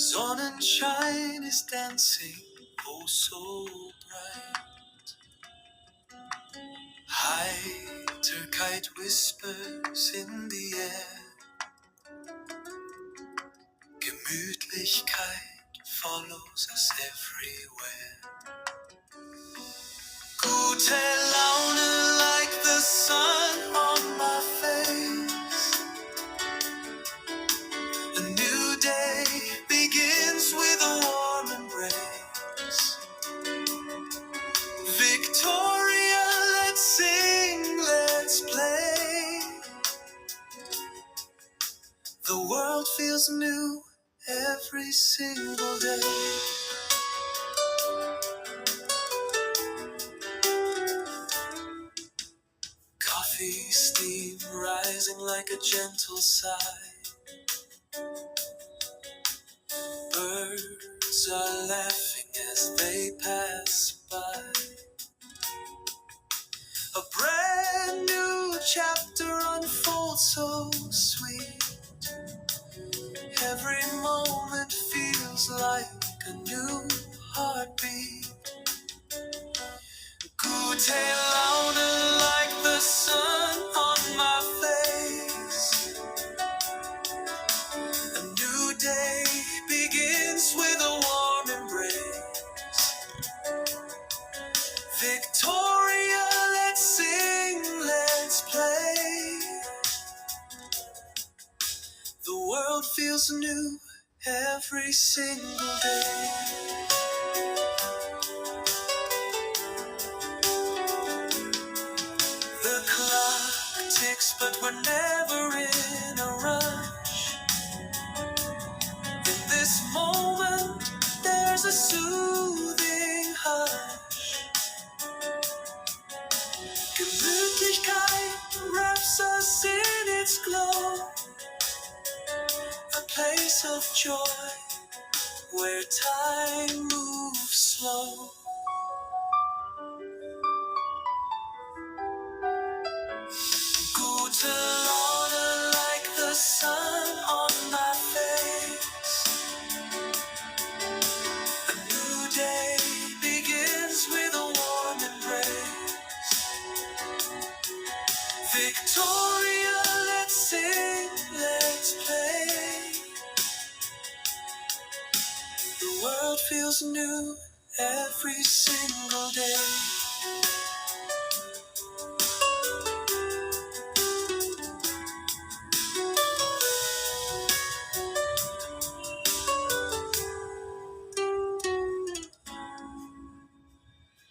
Sonnenschein is dancing, oh so bright. Heiterkeit whispers in the air. Gemütlichkeit follows us everywhere. Gute Laune like the sun on my face. A new day begins with a warm embrace. Victoria, let's sing, let's play. The world feels new every single day. Coffee steam rising like a gentle sigh. Birds are laughing as they pass by. A brand new chapter unfolds so sweet. Every moment feels like a new heartbeat. Gute Laune like the sun on my face. A new day begins with a warm embrace. Victoria, let's sing, let's play. The world feels new every single day. The clock ticks, but we're never in a rush. In this moment, there's a soothing hush. Gemütlichkeit wraps us in its glow. A place of joy where time moves slow. Gute Laune like the sun on my face. A new day begins with a warm embrace. Victoria, let's sing, let's play. The world feels new every single day.